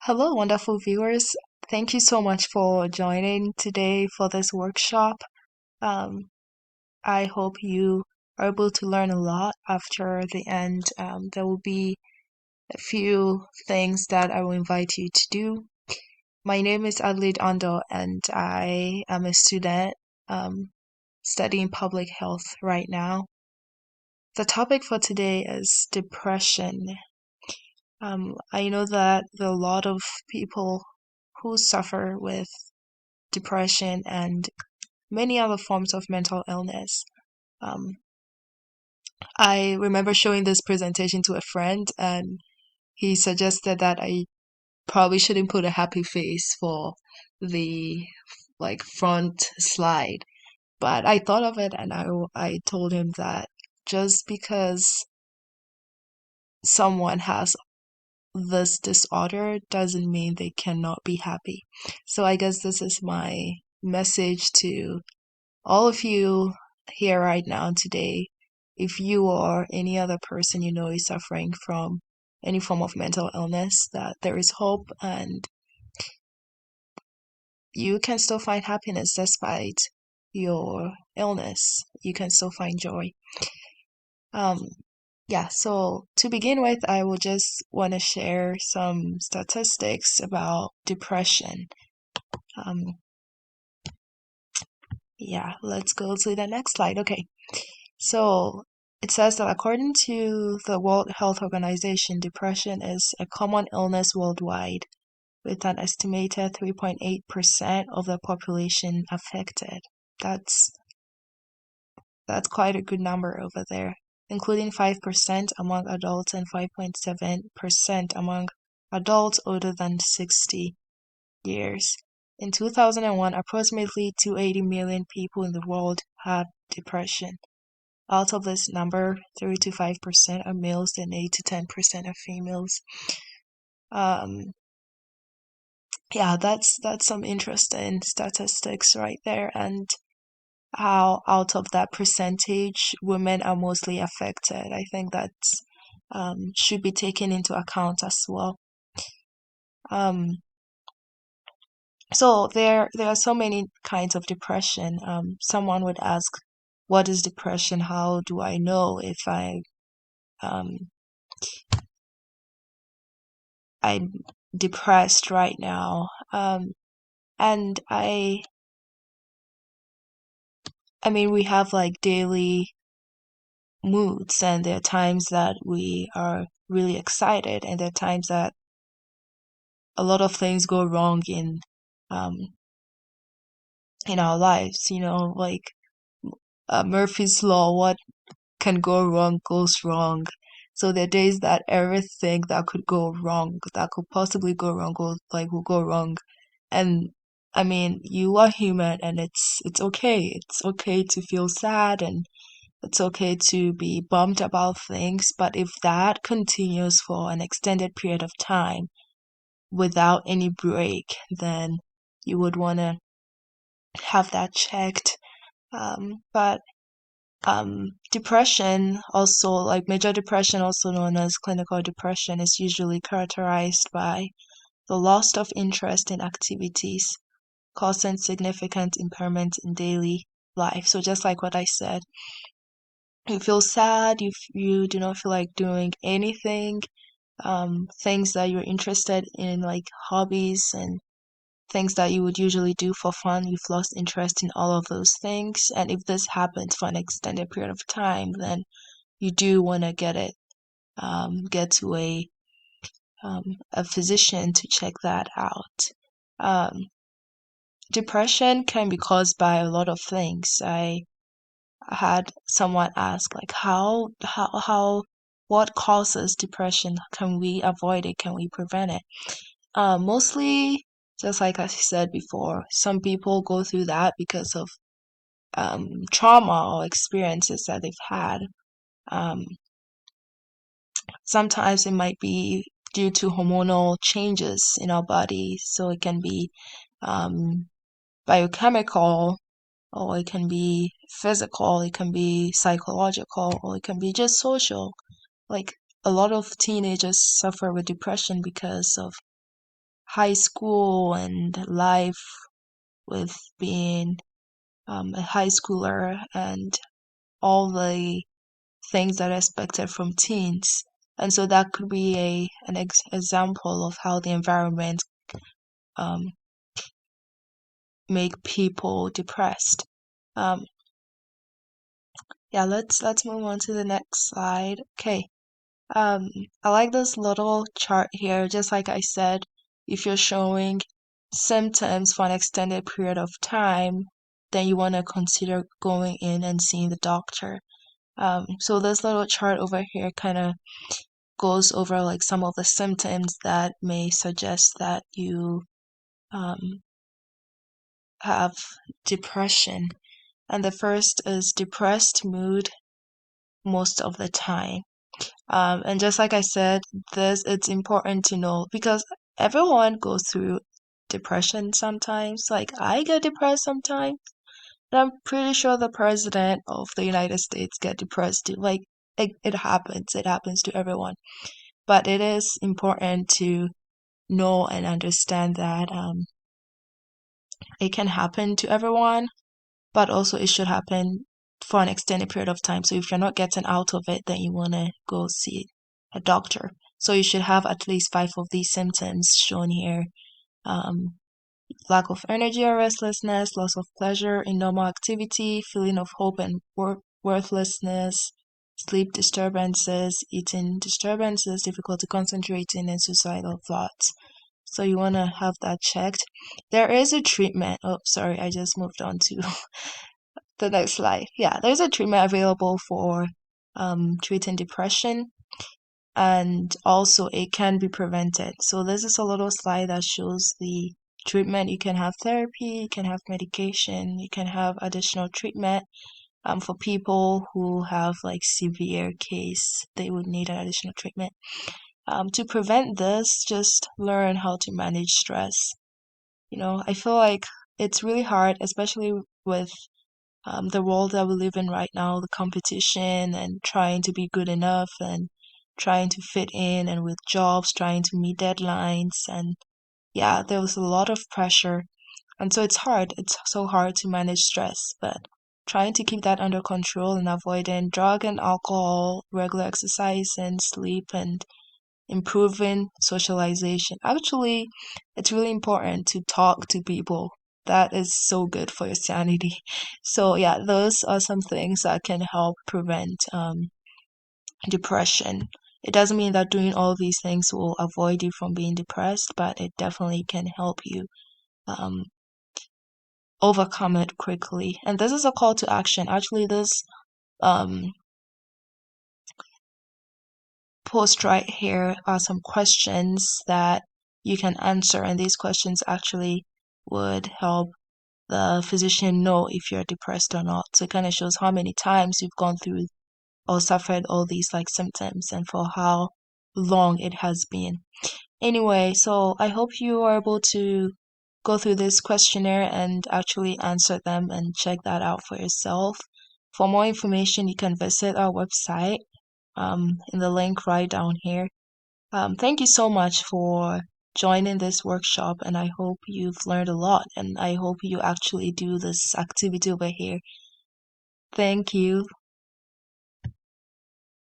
Hello, wonderful viewers. Thank you so much for joining today for this workshop. Um, I hope you are able to learn a lot after the end. There will be a few things that I will invite you to do. My name is Adelaide Ando, and I am a student um, studying public health right now. The topic for today is depression. I know that there are a lot of people who suffer with depression and many other forms of mental illness. Um, I remember showing this presentation to a friend, and he suggested that I probably shouldn't put a happy face for the front slide. But I thought of it, and I told him that just because someone has this disorder doesn't mean they cannot be happy. So I guess this is my message to all of you here right now today. If you or any other person you know is suffering from any form of mental illness, that there is hope and you can still find happiness despite your illness. You can still find joy. Um, yeah, so to begin with, I will just want to share some statistics about depression. Um, yeah, let's go to the next slide. Okay. So it says that according to the World Health Organization, depression is a common illness worldwide, with an estimated 3.8% of the population affected. That's that's quite a good number over there, including 5% among adults and 5.7% among adults older than 60 years. In 2001, approximately 280 million people in the world had depression. Out of this number, 3 to 5% are males and 8 to 10% are females. Um, yeah, that's some interesting statistics right there, and how out of that percentage, women are mostly affected. I think that's should be taken into account as well. Um, so there are so many kinds of depression. Someone would ask, "What is depression? How do I know if um I'm depressed right now?" And I mean, we have like daily moods, and there are times that we are really excited, and there are times that a lot of things go wrong um in our lives. Like Murphy's Law, what can go wrong goes wrong. So there are days that everything that could go wrong, that could possibly go wrong, will go wrong. And I mean, you are human, and it's okay. It's okay to feel sad, and it's okay to be bummed about things. But if that continues for an extended period of time without any break, then you would want to have that checked. But depression, also like major depression, also known as clinical depression, is usually characterized by the loss of interest in activities, causing significant impairment in daily life. So just like what I said, you feel sad, you do not feel like doing anything, things that you're interested in, like hobbies and things that you would usually do for fun, you've lost interest in all of those things. And if this happens for an extended period of time, then you do want to get to a physician to check that out. Um, Depression can be caused by a lot of things. I had someone ask like what causes depression? Can we avoid it? Can we prevent it? Mostly, just like I said before, some people go through that because of trauma or experiences that they've had. Um, Sometimes it might be due to hormonal changes in our body, so it can be um, biochemical, or it can be physical, it can be psychological, or it can be just social. Like a lot of teenagers suffer with depression because of high school and life with being a high schooler and all the things that are expected from teens. And so that could be an example of how the environment um, make people depressed. Um, yeah, let's move on to the next slide. Okay. I like this little chart here. Just like I said, if you're showing symptoms for an extended period of time, then you want to consider going in and seeing the doctor. So this little chart over here kind of goes over like some of the symptoms that may suggest that you have depression. And the first is depressed mood most of the time. And just like I said, it's important to know because everyone goes through depression sometimes. Like I get depressed sometimes, and I'm pretty sure the president of the United States get depressed too. Like it happens. It happens to everyone. But it is important to know and understand that it can happen to everyone, but also it should happen for an extended period of time. So if you're not getting out of it, then you want to go see a doctor. So you should have at least 5 of these symptoms shown here. Lack of energy or restlessness, loss of pleasure in normal activity, feeling of hope and worthlessness, sleep disturbances, eating disturbances, difficulty concentrating, and suicidal thoughts. So you want to have that checked. There is a treatment. Oh, sorry, I just moved on to the next slide. Yeah, there's a treatment available for treating depression, and also it can be prevented. So this is a little slide that shows the treatment. You can have therapy, you can have medication, you can have additional treatment. For people who have like severe case, they would need an additional treatment. To prevent this, just learn how to manage stress. I feel like it's really hard, especially with the world that we live in right now, the competition and trying to be good enough and trying to fit in and with jobs, trying to meet deadlines. And yeah, there was a lot of pressure. And so it's hard. It's so hard to manage stress, but trying to keep that under control and avoiding drug and alcohol, regular exercise and sleep, and improving socialization. Actually, it's really important to talk to people. That is so good for your sanity. So yeah, those are some things that can help prevent depression. It doesn't mean that doing all these things will avoid you from being depressed, but it definitely can help you um, overcome it quickly. And this is a call to action. Actually, this um, post right here are some questions that you can answer, and these questions actually would help the physician know if you're depressed or not. So it kind of shows how many times you've gone through or suffered all these like symptoms and for how long it has been. Anyway, so I hope you are able to go through this questionnaire and actually answer them and check that out for yourself. For more information, you can visit our website in the link right down here. Thank you so much for joining this workshop, and I hope you've learned a lot, and I hope you actually do this activity over here. Thank you.